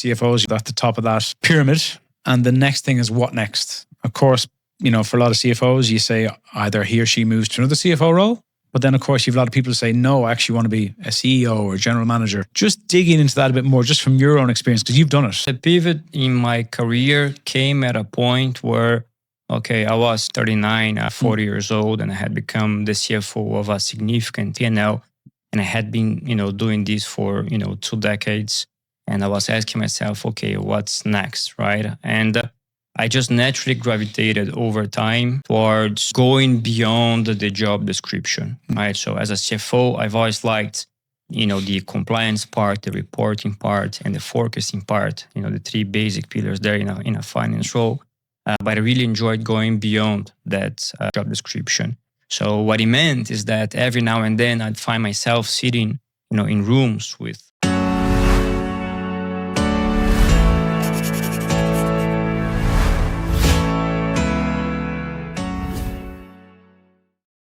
CFOs at the top of that pyramid. And the next thing is what next? Of course, for a lot of CFOs, you say either he or she moves to another CFO role. But then, of course, you have a lot of people who say, no, I actually want to be a CEO or a general manager. Just digging into that a bit more, just from your own experience, because you've done it. The pivot in my career came at a point where, I was 39, 40 years old, and I had become the CFO of a significant P&L. And I had been, doing this for, 2 decades. And I was asking myself, okay, what's next, right? And I just naturally gravitated over time towards going beyond the job description, right? So as a CFO, I've always liked, the compliance part, the reporting part, and the forecasting part, the 3 basic pillars there in a finance role. But I really enjoyed going beyond that job description. So what it meant is that every now and then I'd find myself sitting, in rooms with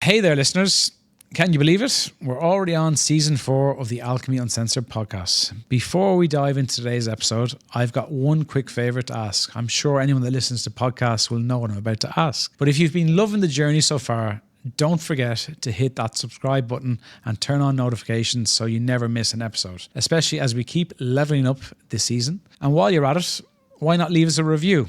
Hey there, listeners. Can you believe it? We're already on season 4 of the Alchemy Uncensored podcast. Before we dive into today's episode, I've got one quick favor to ask. I'm sure anyone that listens to podcasts will know what I'm about to ask. But if you've been loving the journey so far, don't forget to hit that subscribe button and turn on notifications so you never miss an episode, especially as we keep leveling up this season. And while you're at it, why not leave us a review?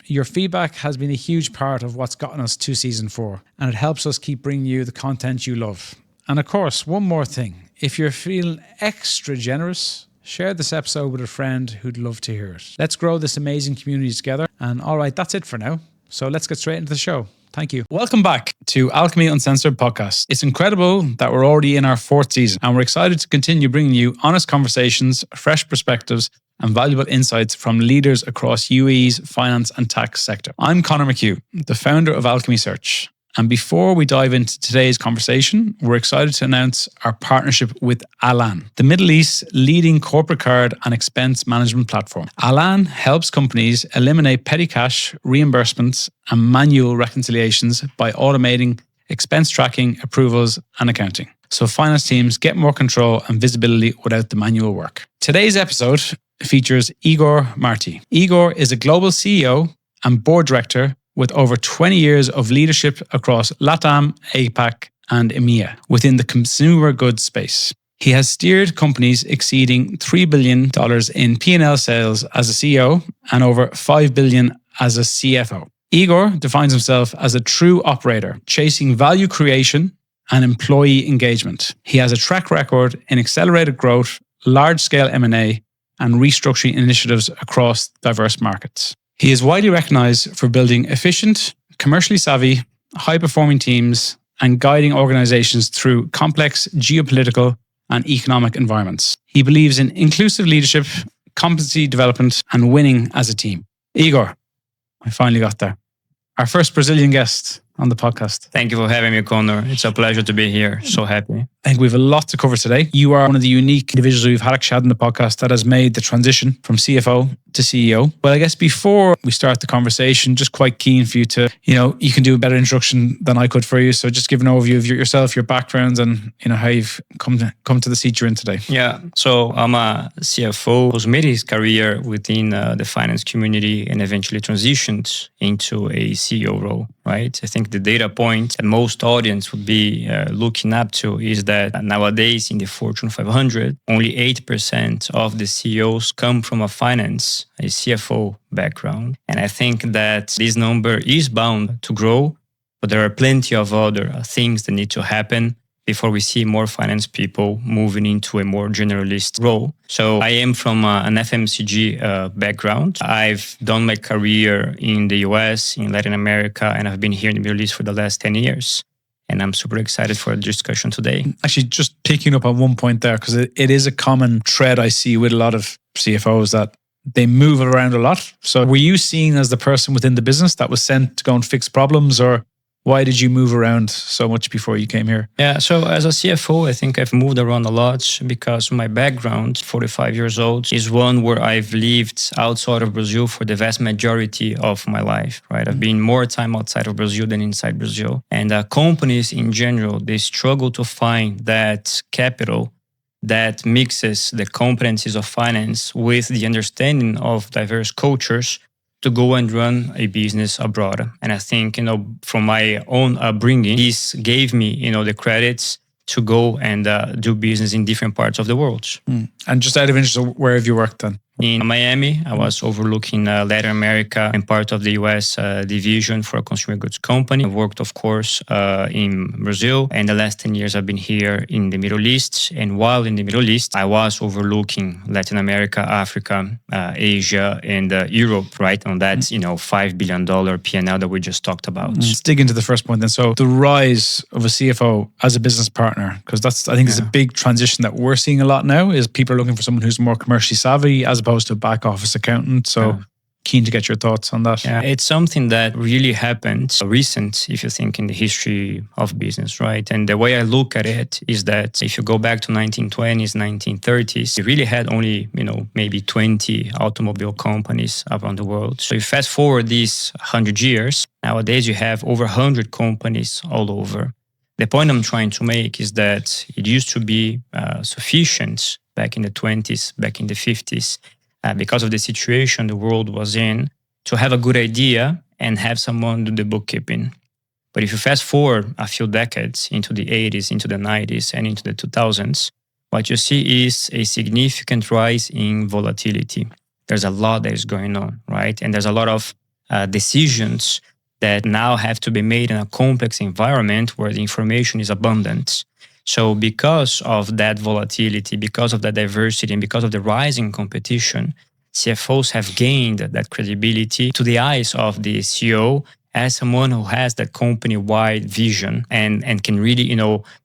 Your feedback has been a huge part of what's gotten us to season 4, and it helps us keep bringing you the content you love. And of course, one more thing. If you're feeling extra generous, share this episode with a friend who'd love to hear it. Let's grow this amazing community together. And all right, that's it for now. So let's get straight into the show. Thank you. Welcome back to Alchemy Uncensored podcast. It's incredible that we're already in our 4th season, and we're excited to continue bringing you honest conversations, fresh perspectives, and valuable insights from leaders across UAE's finance and tax sector. I'm Conor McHugh, the founder of Alchemy Search. And before we dive into today's conversation, we're excited to announce our partnership with Alan, the Middle East's leading corporate card and expense management platform. Alan helps companies eliminate petty cash, reimbursements, and manual reconciliations by automating expense tracking, approvals, and accounting. So finance teams get more control and visibility without the manual work. Today's episode features Igor Marti. Igor is a global CEO and board director with over 20 years of leadership across LATAM, APAC, and EMEA within the consumer goods space. He has steered companies exceeding $3 billion in P&L sales as a CEO and over $5 billion as a CFO. Igor defines himself as a true operator, chasing value creation and employee engagement. He has a track record in accelerated growth, large-scale M&A, and restructuring initiatives across diverse markets. He is widely recognized for building efficient, commercially savvy, high-performing teams and guiding organizations through complex geopolitical and economic environments. He believes in inclusive leadership, competency development, and winning as a team. Igor, I finally got there. Our first Brazilian guest on the podcast. Thank you for having me, Conor. It's a pleasure to be here. So happy. I think we have a lot to cover today. You are one of the unique individuals we've had on the podcast that has made the transition from CFO to CEO. But I guess before we start the conversation, just quite keen for you to, you can do a better introduction than I could for you. So just give an overview of yourself, your background, and how you've come to the seat you're in today. Yeah. So I'm a CFO who's made his career within the finance community and eventually transitioned into a CEO role, right? I think the data point that most audience would be looking up to is that nowadays in the Fortune 500, only 8% of the CEOs come from a CFO background. And I think that this number is bound to grow, but there are plenty of other things that need to happen before we see more finance people moving into a more generalist role. So I am from an FMCG background. I've done my career in the US, in Latin America, and I've been here in the Middle East for the last 10 years. And I'm super excited for the discussion today. Actually, just picking up on one point there, because it is a common thread I see with a lot of CFOs that they move around a lot. So were you seen as the person within the business that was sent to go and fix problems, or why did you move around so much before you came here? Yeah, so as a CFO, I think I've moved around a lot because my background, 45 years old, is one where I've lived outside of Brazil for the vast majority of my life, right? I've been more time outside of Brazil than inside Brazil. And companies in general, they struggle to find that capital that mixes the competencies of finance with the understanding of diverse cultures to go and run a business abroad. And I think, from my own upbringing, this gave me, the credits to go and do business in different parts of the world. And just out of interest, where have you worked then? In Miami, I was overlooking Latin America and part of the US division for a consumer goods company. I worked, of course, in Brazil. And the last 10 years, I've been here in the Middle East. And while in the Middle East, I was overlooking Latin America, Africa, Asia, and Europe, right? On that, $5 billion P&L that we just talked about. Let's dig into the first point then. So the rise of a CFO as a business partner, because I think it's a big transition that we're seeing a lot now, is people are looking for someone who's more commercially savvy as opposed to a back office accountant. So keen to get your thoughts on that. Yeah, it's something that really happened recent, if you think in the history of business, right? And the way I look at it is that if you go back to 1920s, 1930s, you really had only, maybe 20 automobile companies around the world. So you fast forward these 100 years, nowadays you have over 100 companies all over. The point I'm trying to make is that it used to be sufficient back in the 20s, back in the 50s, because of the situation the world was in, to have a good idea and have someone do the bookkeeping. But if you fast forward a few decades into the 80s, into the 90s, and into the 2000s, what you see is a significant rise in volatility. There's a lot that is going on, right? And there's a lot of decisions that now have to be made in a complex environment where the information is abundant. So because of that volatility, because of that diversity, and because of the rising competition, CFOs have gained that credibility to the eyes of the CEO as someone who has that company-wide vision and can really,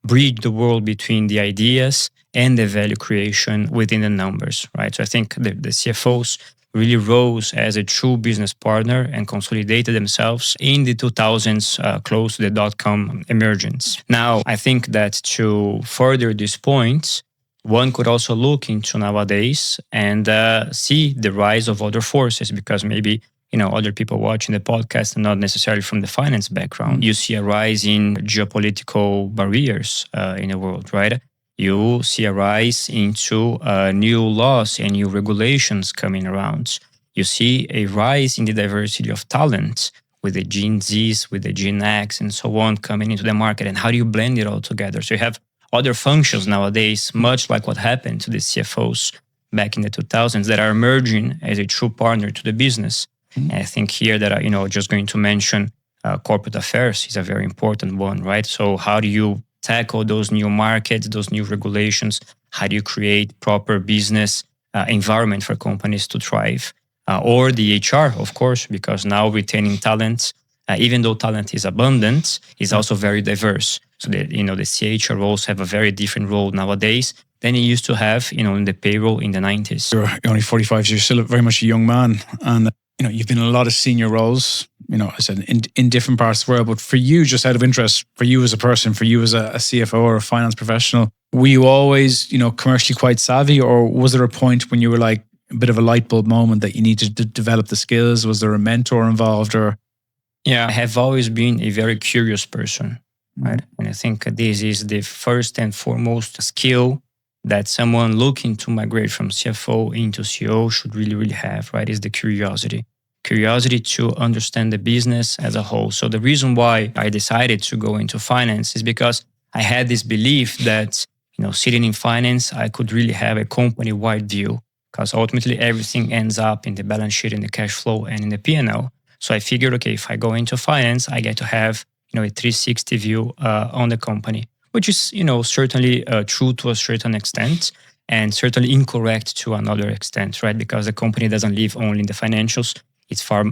bridge the world between the ideas and the value creation within the numbers, right? So I think the CFOs really rose as a true business partner and consolidated themselves in the 2000s, close to the dot-com emergence. Now, I think that to further this point, one could also look into nowadays and see the rise of other forces, because maybe other people watching the podcast are not necessarily from the finance background. You see a rise in geopolitical barriers in the world, right? You see a rise into new laws and new regulations coming around. You see a rise in the diversity of talent with the Gen Zs, with the Gen X, and so on coming into the market. And how do you blend it all together? So you have other functions nowadays, much like what happened to the CFOs back in the 2000s, that are emerging as a true partner to the business. And I think here that just going to mention corporate affairs is a very important one, right? So how do you tackle those new markets, those new regulations? How do you create proper business environment for companies to thrive? Or the HR, of course, because now retaining talent, even though talent is abundant, is also very diverse. So the CHR roles have a very different role nowadays than it used to have, in the payroll in the 90s. You're only 45, so you're still very much a young man. And, you've been in a lot of senior roles, I said in different parts of the world. But for you, just out of interest, for you as a person, for you as a CFO or a finance professional, were you always, commercially quite savvy? Or was there a point when you were like a bit of a light bulb moment that you needed to develop the skills? Was there a mentor involved? Or Yeah, I have always been a very curious person, right? And I think this is the first and foremost skill that someone looking to migrate from CFO into CEO should really, really have, right? Is the curiosity. Curiosity to understand the business as a whole. So the reason why I decided to go into finance is because I had this belief that, sitting in finance, I could really have a company-wide view, because ultimately everything ends up in the balance sheet, in the cash flow, and in the P&L. So I figured, okay, if I go into finance, I get to have, a 360 view on the company, which is, certainly true to a certain extent, and certainly incorrect to another extent, right? Because the company doesn't live only in the financials. It's far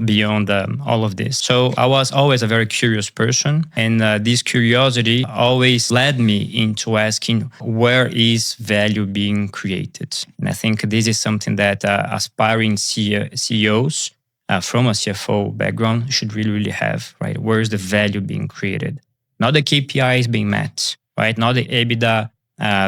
beyond all of this. So I was always a very curious person. And this curiosity always led me into asking, where is value being created? And I think this is something that aspiring CEOs from a CFO background should really, really have, right? Where is the value being created? Not the KPIs being met, right? Not the EBITDA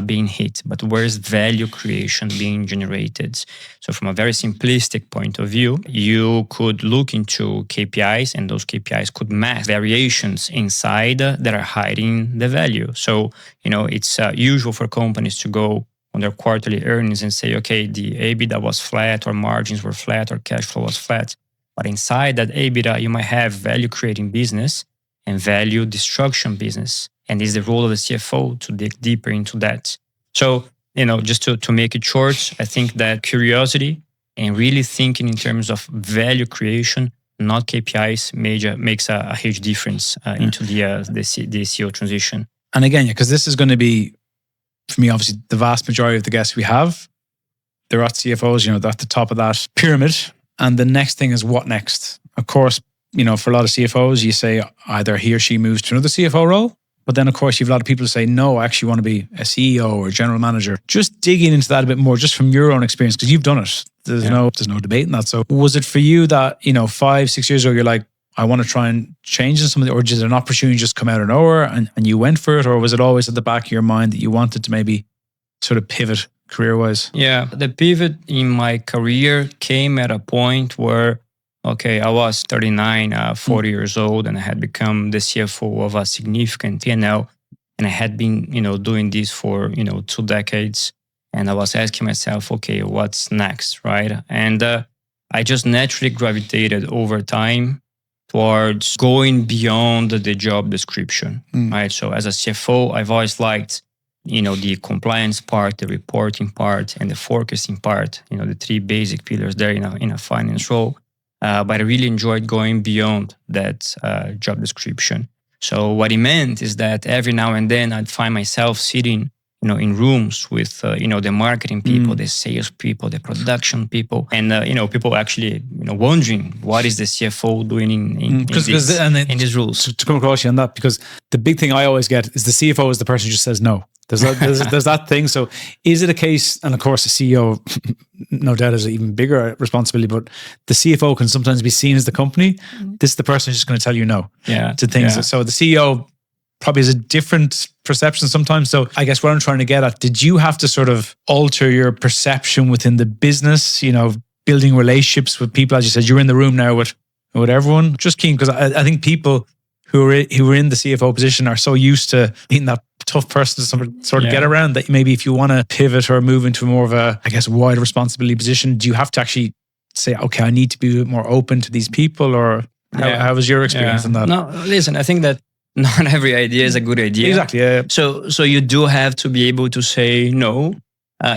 being hit, but where's value creation being generated? So from a very simplistic point of view, you could look into KPIs, and those KPIs could mask variations inside that are hiding the value. So, it's usual for companies to go on their quarterly earnings and say, okay, the EBITDA was flat, or margins were flat, or cash flow was flat. But inside that EBITDA, you might have value creating business and value destruction business. And it's the role of the CFO to dig deeper into that. So, just to make it short, I think that curiosity and really thinking in terms of value creation, not KPIs, makes a huge difference into the CEO transition. And again, because this is going to be, for me, obviously, the vast majority of the guests we have, they're at CFOs, they're at the top of that pyramid. And the next thing is what next? Of course, for a lot of CFOs, you say either he or she moves to another CFO role. But then, of course, you have a lot of people who say, no, I actually want to be a CEO or a general manager. Just digging into that a bit more, just from your own experience, because you've done it. There's no debate in that. So was it for you that, 5-6 years ago, you're like, I want to try and change something, or did an opportunity just come out of nowhere and you went for it? Or was it always at the back of your mind that you wanted to maybe sort of pivot career-wise? Yeah, the pivot in my career came at a point where, okay, I was 39, 40 years old, and I had become the CFO of a significant P&L. And I had been, doing this for, 2 decades. And I was asking myself, okay, what's next, right? And I just naturally gravitated over time towards going beyond the job description, right? So as a CFO, I've always liked, the compliance part, the reporting part, and the forecasting part, the 3 basic pillars there in a finance role. But I really enjoyed going beyond that job description. So what it meant is that every now and then I'd find myself sitting, in rooms with, the marketing people, the sales people, the production people, and, people actually, wondering what is the CFO doing in these rules. To come across you on that, because the big thing I always get is the CFO is the person who just says no. There's that thing. So is it a case, and of course the CEO, no doubt, is an even bigger responsibility, but the CFO can sometimes be seen as the company. This is the person who's just going to tell you no to things. Yeah. So the CEO probably has a different perception sometimes. So I guess what I'm trying to get at, did you have to sort of alter your perception within the business, building relationships with people? As you said, you're in the room now with everyone. Just keen, because I think people who are in the CFO position are so used to being that tough person to sort of get around, that maybe if you want to pivot or move into more of a, I guess, wider responsibility position, do you have to actually say, okay, I need to be a bit more open to these people? Or how was your experience in that? No, listen, I think that not every idea is a good idea. Exactly. Yeah. So you do have to be able to say no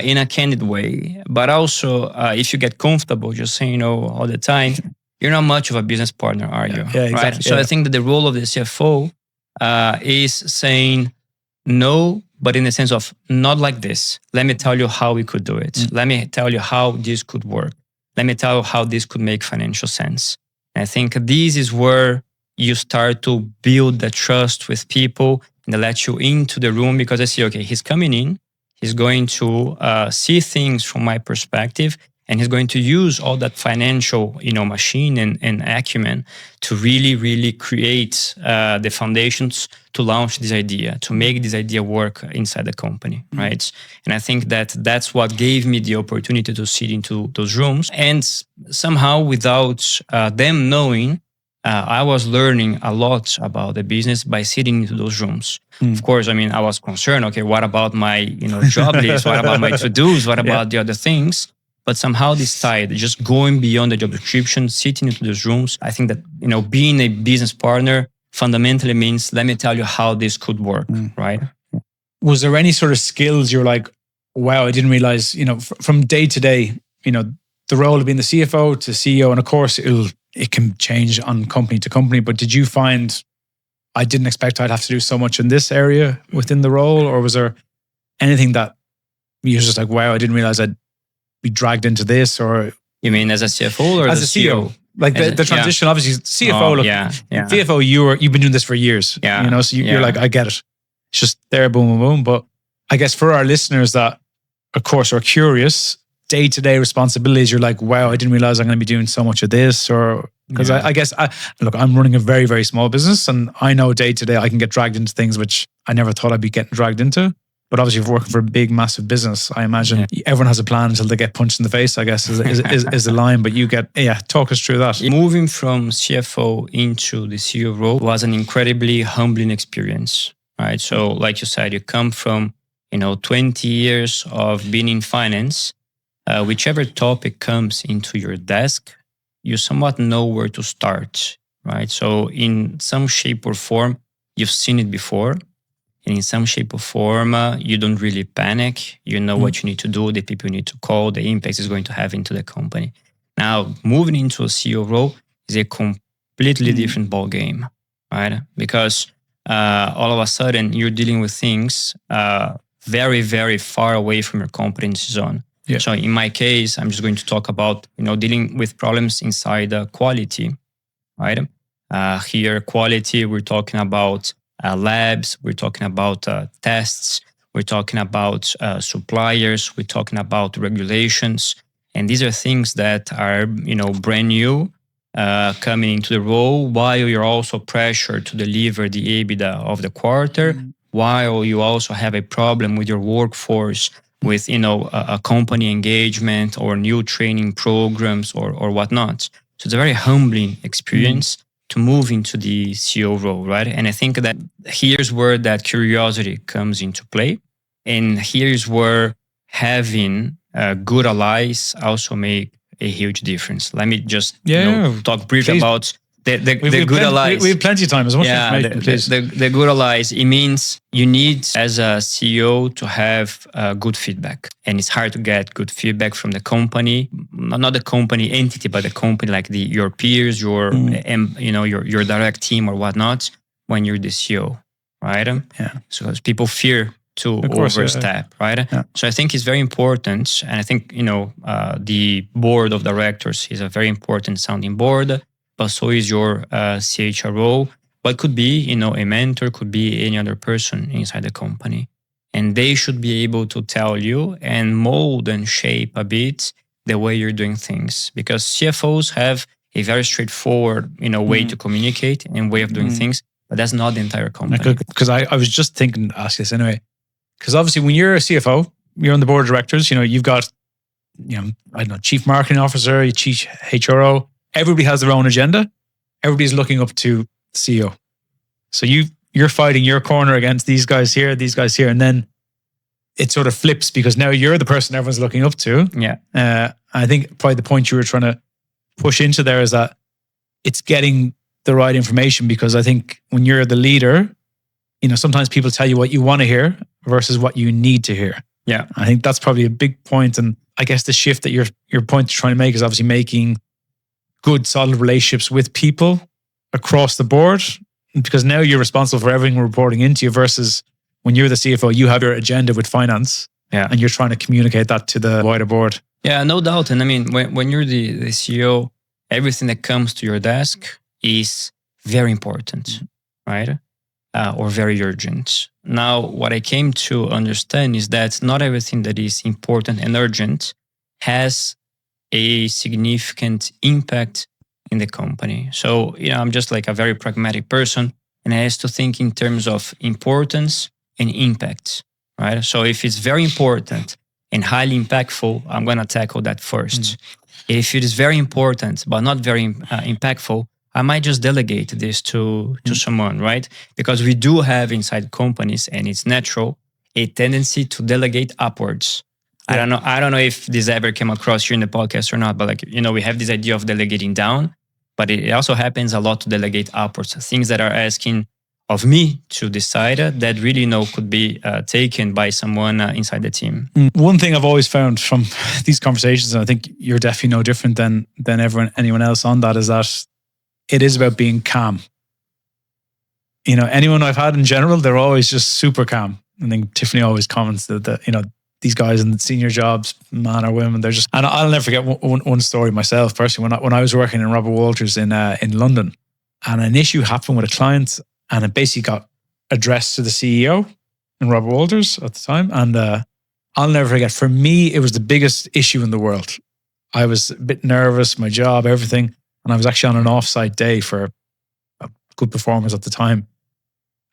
in a candid way. But also, if you get comfortable just saying no all the time, you're not much of a business partner, are you? Yeah, exactly. Right? So I think that the role of the CFO is saying no, but in the sense of not like this. Let me tell you how we could do it. Let me tell you how this could work. Let me tell you how this could make financial sense. And I think this is where you start to build the trust with people, and they let you into the room, because I see, okay, he's coming in, he's going to see things from my perspective, and he's going to use all that financial, machine and acumen to really, really create the foundations to launch this idea, to make this idea work inside the company, right? And I think that that's what gave me the opportunity to sit into those rooms. And somehow, without them knowing, I was learning a lot about the business by sitting into those rooms. Of course, I was concerned, okay, what about my job list? What about my to-dos? What about the other things? But somehow this tide, just going beyond the job description, sitting into those rooms, I think that, being a business partner fundamentally means, let me tell you how this could work, right? Was there any sort of skills you're like, wow, I didn't realize, from day to day, the role of being the CFO to CEO, and of course it can change on company to company, but did you find, I didn't expect I'd have to do so much in this area within the role? Or was there anything that you were just like, wow, I didn't realize I'd be dragged into this? Or you mean as a CFO or as a CEO? Like the transition, obviously, CFO, CFO, you've been doing this for years, so you're like, I get it. It's just there, boom, boom, boom. But I guess for our listeners that, of course, are curious, day-to-day responsibilities, you're like, wow, I didn't realize I'm going to be doing so much of this. Or because I guess, I'm running a very, very small business, and I know day-to-day I can get dragged into things which I never thought I'd be getting dragged into. But obviously, if you're working for a big, massive business, I imagine everyone has a plan until they get punched in the face, I guess, is the line. But you get, talk us through that. Moving from CFO into the CEO role was an incredibly humbling experience, right? So like you said, you come from, 20 years of being in finance. Whichever topic comes into your desk, you somewhat know where to start, right? So in some shape or form, you've seen it before. And in some shape or form, you don't really panic. You know what you need to do, the people you need to call, the impact it's going to have into the company. Now, moving into a CEO role is a completely different ball game, right? Because all of a sudden, you're dealing with things very, very far away from your competency zone. Yeah. So in my case, I'm just going to talk about, dealing with problems inside quality, right? Here, quality, we're talking about labs, we're talking about tests, we're talking about suppliers, we're talking about regulations. And these are things that are, brand new, coming into the role, while you're also pressured to deliver the EBITDA of the quarter, while you also have a problem with your workforce, with, a company engagement or new training programs or whatnot. So it's a very humbling experience to move into the CEO role, right? And I think that here's where that curiosity comes into play. And here's where having good allies also make a huge difference. Let me just talk briefly about the good allies. We have plenty of time as well. The good allies, it means you need, as a CEO, to have good feedback. And it's hard to get good feedback from the company, not the company entity, but the company, like your peers, your direct team or whatnot, when you're the CEO, right? Yeah. So people fear to overstep, right? Yeah. So I think it's very important. And I think, the board of directors is a very important sounding board, but so is your CHRO, but could be, a mentor, could be any other person inside the company. And they should be able to tell you and mold and shape a bit the way you're doing things. Because CFOs have a very straightforward, way to communicate and way of doing things, but that's not the entire company. Because I was just thinking to ask this anyway. Because obviously when you're a CFO, you're on the board of directors, you've got, chief marketing officer, chief HRO. Everybody has their own agenda. Everybody's looking up to the CEO. So you're fighting your corner against these guys here, and then it sort of flips because now you're the person everyone's looking up to. Yeah. I think probably the point you were trying to push into there is that it's getting the right information, because I think when you're the leader, sometimes people tell you what you want to hear versus what you need to hear. Yeah. I think that's probably a big point. And I guess the shift that your point trying to make is obviously making good, solid relationships with people across the board, because now you're responsible for everything reporting into you, versus when you're the CFO, you have your agenda with finance and you're trying to communicate that to the wider board. Yeah, no doubt. And I mean, when you're the CEO, everything that comes to your desk is very important, right? Or very urgent. Now, what I came to understand is that not everything that is important and urgent has a significant impact in the company. So, I'm just like a very pragmatic person, and I have to think in terms of importance and impact, right? So if it's very important and highly impactful, I'm going to tackle that first. If it is very important, but not very impactful, I might just delegate this to someone, right? Because we do have inside companies, and it's natural, a tendency to delegate upwards. I don't know if this ever came across here in the podcast or not, but we have this idea of delegating down, but it also happens a lot to delegate upwards. Things that are asking of me to decide that really could be taken by someone inside the team. One thing I've always found from these conversations, and I think you're definitely no different than anyone else on that, is that it is about being calm. Anyone I've had in general, they're always just super calm. I think Tiffany always comments that these guys in the senior jobs, man or women, they're just. And I'll never forget one story myself personally. When I was working in Robert Walters in London, and an issue happened with a client, and it basically got addressed to the CEO in Robert Walters at the time. And I'll never forget. For me, it was the biggest issue in the world. I was a bit nervous, my job, everything, and I was actually on an off-site day for good performers at the time.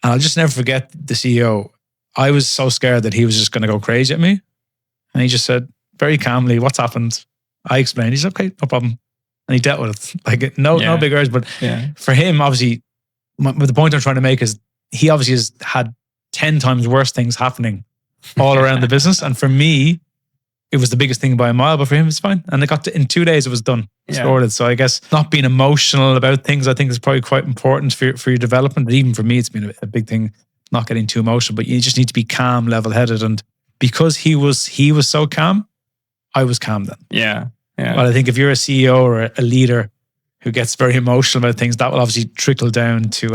And I'll just never forget the CEO. I was so scared that he was just going to go crazy at me. And he just said very calmly, what's happened? I explained. He said, okay, no problem. And he dealt with it. Like no big words. But for him, obviously, the point I'm trying to make is he obviously has had 10 times worse things happening all around the business. And for me, it was the biggest thing by a mile, but for him, it's fine. And in 2 days, it was done, sorted. So I guess not being emotional about things, I think is probably quite important for your development. But even for me, it's been a big thing, not getting too emotional, but you just need to be calm, level-headed. And because he was so calm, I was calm then. Yeah. But I think if you're a CEO or a leader who gets very emotional about things, that will obviously trickle down to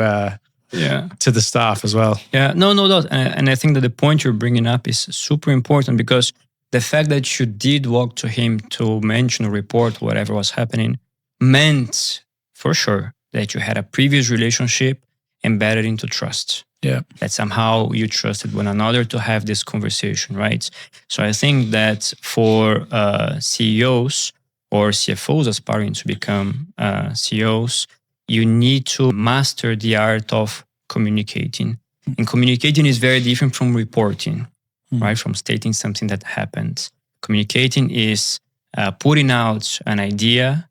the staff as well. Yeah, no doubt. And I think that the point you're bringing up is super important, because the fact that you did walk to him to mention or report whatever was happening meant for sure that you had a previous relationship embedded into trust. Yeah. That somehow you trusted one another to have this conversation, right? So I think that for CEOs or CFOs aspiring to become CEOs, you need to master the art of communicating. And communicating is very different from reporting, right? From stating something that happened. Communicating is putting out an idea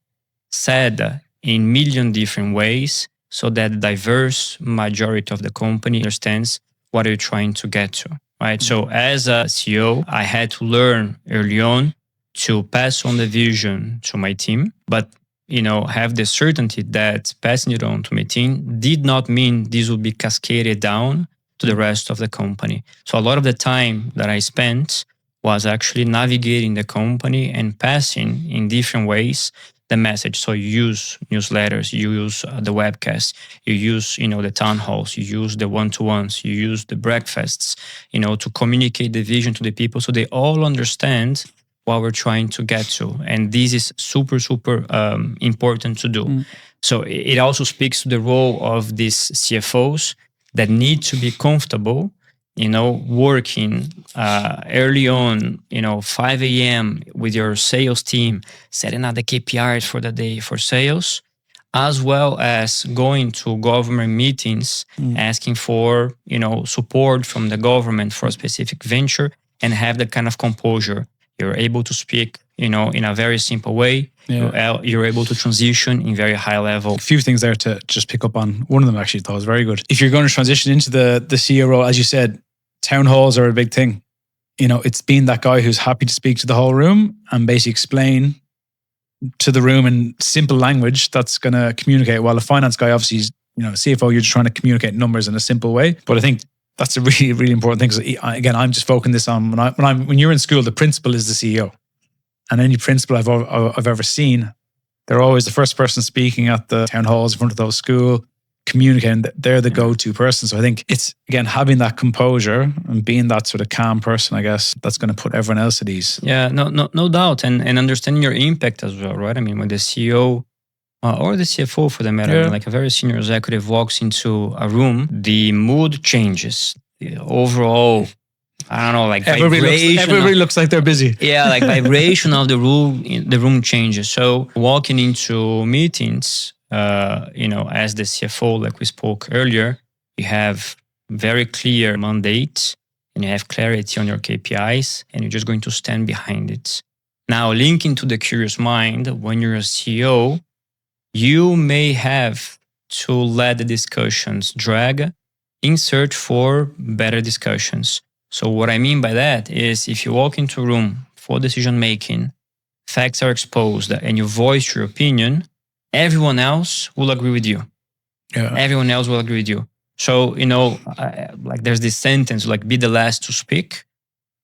said in million different ways so that the diverse majority of the company understands what you're trying to get to, right? So as a CEO, I had to learn early on to pass on the vision to my team, but have the certainty that passing it on to my team did not mean this would be cascaded down to the rest of the company. So a lot of the time that I spent was actually navigating the company and passing in different ways the message. So you use newsletters, you use the webcast, you use, the town halls, you use the one-to-ones, you use the breakfasts, to communicate the vision to the people so they all understand what we're trying to get to. And this is super, super important to do. So it also speaks to the role of these CFOs that need to be comfortable, working early on, 5 a.m. with your sales team, setting out the KPIs for the day for sales, as well as going to government meetings, asking for, support from the government for a specific venture, and have that kind of composure. You're able to speak, in a very simple way. Yeah. You're able to transition in very high level. A few things there to just pick up on. One of them actually I thought was very good. If you're going to transition into the CEO role, as you said, town halls are a big thing. It's being that guy who's happy to speak to the whole room and basically explain to the room in simple language that's going to communicate. While a finance guy, obviously, CFO, you're just trying to communicate numbers in a simple way. But I think that's a really, really important thing. Because again, I'm just focusing this on when you're in school, the principal is the CEO, and any principal I've ever seen, they're always the first person speaking at the town halls in front of those school, communicating that they're the go-to person. So I think it's, again, having that composure and being that sort of calm person, I guess, that's going to put everyone else at ease. Yeah, no doubt. And understanding your impact as well, right? I mean, when the CEO or the CFO for the matter, like a very senior executive walks into a room, the mood changes. The overall, I don't know, like everybody looks like they're busy. Yeah, like vibration of the room changes. So walking into meetings, as the CFO, like we spoke earlier, you have very clear mandate and you have clarity on your KPIs, and you're just going to stand behind it. Now, linking to the curious mind, when you're a CEO, you may have to let the discussions drag in search for better discussions. So what I mean by that is, if you walk into a room for decision making, facts are exposed, and you voice your opinion, everyone else will agree with you. Yeah. Everyone else will agree with you. So, like there's this sentence, like, be the last to speak.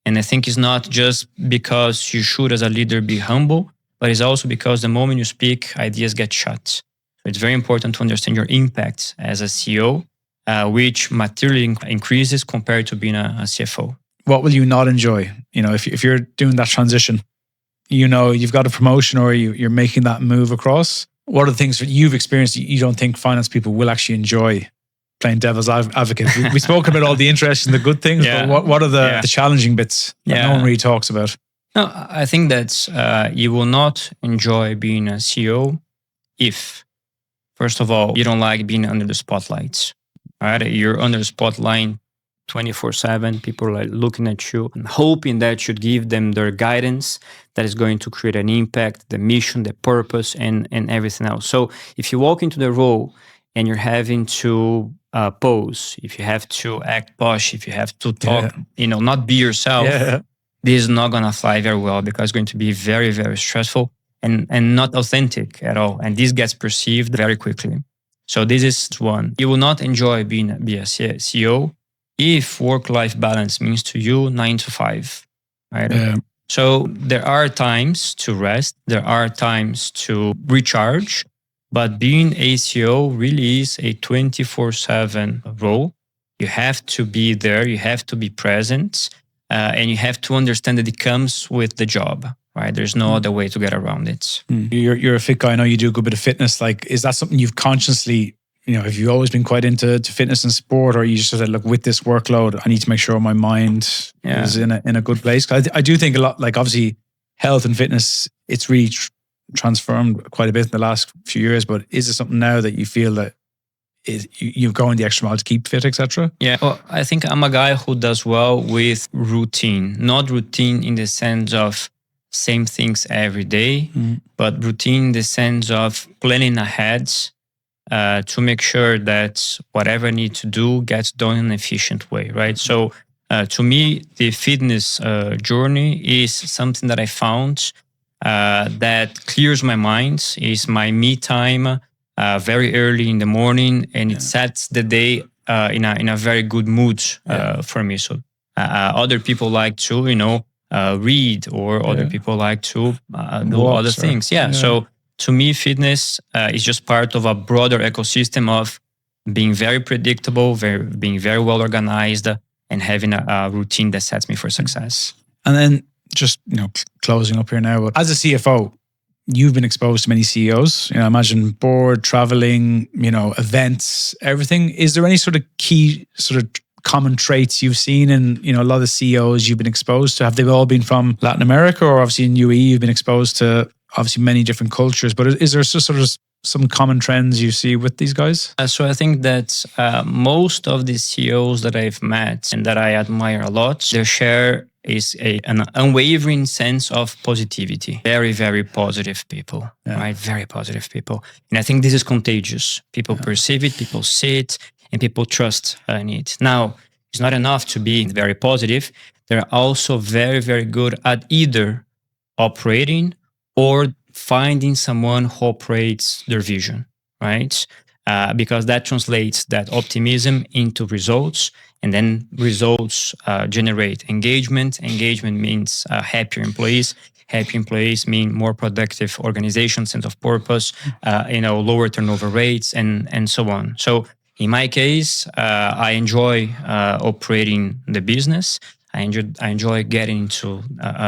And I think it's not just because you should, as a leader, be humble, but it's also because the moment you speak, ideas get shut. So it's very important to understand your impact as a CEO, which materially increases compared to being a CFO. What will you not enjoy? If you're doing that transition, you've got a promotion or you're making that move across. What are the things that you've experienced that you don't think finance people will actually enjoy? Playing devil's advocate. We spoke about all the interesting, the good things, but what are the challenging bits that no one really talks about? No, I think that you will not enjoy being a CEO if, first of all, you don't like being under the spotlights. Right? You're under the spotlight 24/7. People are looking at you and hoping that you give them their guidance that is going to create an impact, the mission, the purpose, and everything else. So if you walk into the role and you're having to pose, if you have to act posh, if you have to talk, not be yourself, this is not going to fly very well because it's going to be very, very stressful and not authentic at all. And this gets perceived very quickly. So this is one. You will not enjoy being a CEO if work-life balance means to you 9 to 5, right? Yeah. So there are times to rest. There are times to recharge. But being a CEO really is a 24/7 role. You have to be there. You have to be present. And you have to understand that it comes with the job, right? There's no other way to get around it. You're a fit guy. I know you do a good bit of fitness. Like, is that something you've consciously, have you always been quite into fitness and sport, or you just said, look, with this workload, I need to make sure my mind is in a good place? 'Cause I do think a lot, like obviously health and fitness, it's really transformed quite a bit in the last few years, but is it something now that you feel that you're going the extra mile to keep fit, etc.? Yeah, well, I think I'm a guy who does well with routine, not routine in the sense of same things every day, but routine in the sense of planning ahead to make sure that whatever I need to do gets done in an efficient way, right? So to me, the fitness journey is something that I found that clears my mind, is my me time, very early in the morning, and it sets the day in a very good mood for me. So other people like to, read, or other people like to do other things. So to me, fitness is just part of a broader ecosystem of being very predictable, being very well organized, and having a routine that sets me for success. And then just closing up here now, but as a CFO, you've been exposed to many CEOs. I imagine board, traveling, events, everything. Is there any sort of key sort of common traits you've seen in a lot of the CEOs you've been exposed to? Have they all been from Latin America, or obviously in UAE you've been exposed to obviously many different cultures? But is there sort of some common trends you see with these guys? So I think that most of the CEOs that I've met and that I admire a lot, their share is an unwavering sense of positivity. Very, very positive people, right? Very positive people. And I think this is contagious. People perceive it, people see it, and people trust in it. Now, it's not enough to be very positive. They're also very, very good at either operating or finding someone who operates their vision, right? Because that translates that optimism into results, and then results generate engagement. Engagement means happier employees. Happy employees mean more productive organizations, sense of purpose, lower turnover rates, and so on. So in my case, I enjoy operating the business. I enjoy getting into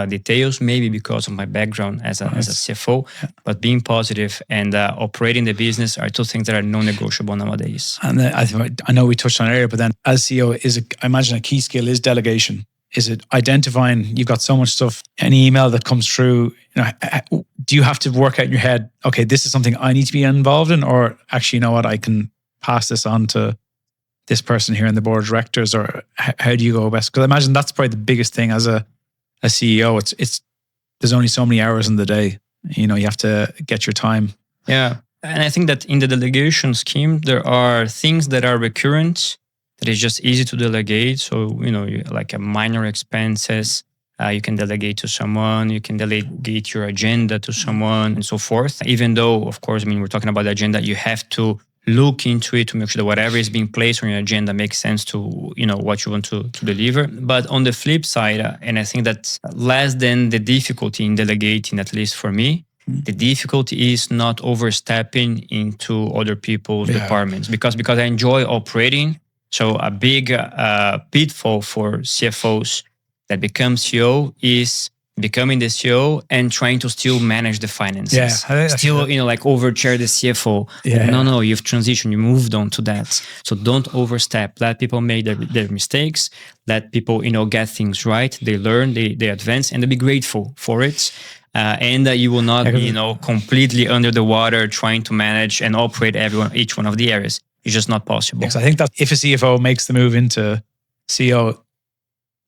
details, maybe because of my background as a CFO, but being positive and operating the business are two things that are non-negotiable nowadays. And I know we touched on it earlier, but then as CEO, I imagine a key skill is delegation. Is it identifying, you've got so much stuff, any email that comes through, do you have to work out in your head, okay, this is something I need to be involved in, or actually, I can pass this on to this person here in the board of directors, or how do you go best? Because I imagine that's probably the biggest thing as a CEO. It's there's only so many hours in the day. You have to get your time. Yeah, and I think that in the delegation scheme, there are things that are recurrent that is just easy to delegate. So like a minor expenses, you can delegate to someone. You can delegate your agenda to someone, and so forth. Even though, of course, we're talking about the agenda, you have to look into it to make sure that whatever is being placed on your agenda makes sense to what you want to deliver. But on the flip side, and I think that less than the difficulty in delegating, at least for me, the difficulty is not overstepping into other people's departments, because I enjoy operating. So a big pitfall for CFOs that become CEO is becoming the CEO and trying to still manage the finances. Still, overchair the CFO. No, you've transitioned, you moved on to that. So don't overstep. Let people make their mistakes. Let people, get things right. They learn, they advance, and they be grateful for it. And you will not be, completely under the water trying to manage and operate each one of the areas. It's just not possible. Because I think that if a CFO makes the move into CEO,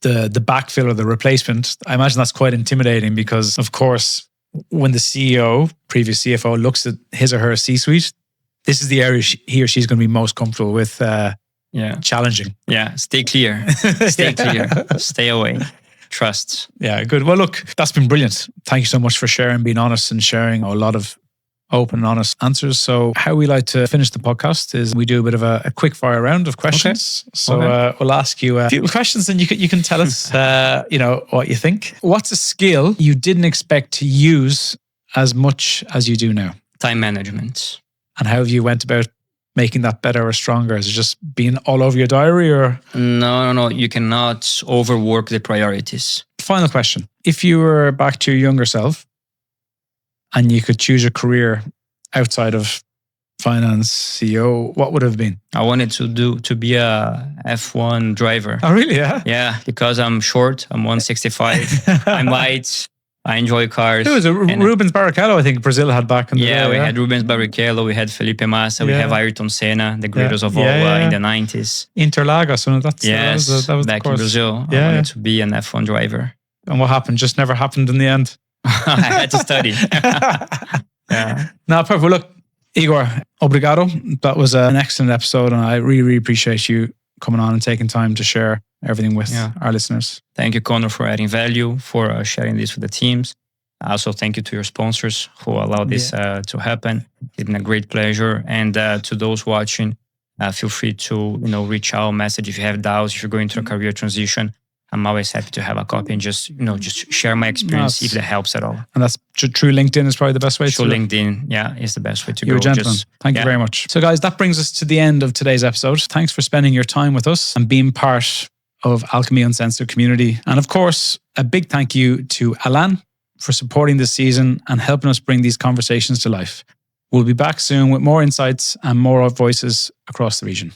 the backfill or the replacement, I imagine that's quite intimidating because, of course, when the CEO, previous CFO, looks at his or her C-suite, this is the area he or she's going to be most comfortable with challenging. Yeah, stay clear. Stay clear. Stay away. Trust. Yeah, good. Well, look, that's been brilliant. Thank you so much for sharing, being honest and sharing a lot of open and honest answers. So how we like to finish the podcast is we do a bit of a quick fire round of questions. Okay. So we'll ask you a few questions and you can tell us, what you think. What's a skill you didn't expect to use as much as you do now? Time management. And how have you went about making that better or stronger? Is it just being all over your diary or? No. You cannot overwork the priorities. Final question. If you were back to your younger self and you could choose a career outside of finance, CEO, what would it have been? I wanted to be a F1 driver. Oh, really? Yeah. Yeah, because I'm short. I'm 165. I'm light. I enjoy cars. There was Rubens Barrichello, I think Brazil had back in the day. Yeah, we had Rubens Barrichello, we had Felipe Massa, we have Ayrton Senna, the greatest of all in the 90s. Interlagos, that was back in Brazil. I wanted to be an F1 driver. And what happened? Just never happened in the end. I had to study. No, perfect. Well, look, Igor, obrigado. That was an excellent episode, and I really, really appreciate you coming on and taking time to share everything with our listeners. Thank you, Conor, for adding value, for sharing this with the teams. Also, thank you to your sponsors who allowed this to happen. It's been a great pleasure. And to those watching, feel free to reach out, message if you have doubts, if you're going through a career transition. I'm always happy to have a copy and just share my experience if that helps at all. And that's true. LinkedIn is probably the best way to LinkedIn, is the best way to go. You're a gentleman. Thank you very much. So guys, that brings us to the end of today's episode. Thanks for spending your time with us and being part of Alchemy Uncensored community. And of course, a big thank you to Alan for supporting this season and helping us bring these conversations to life. We'll be back soon with more insights and more voices across the region.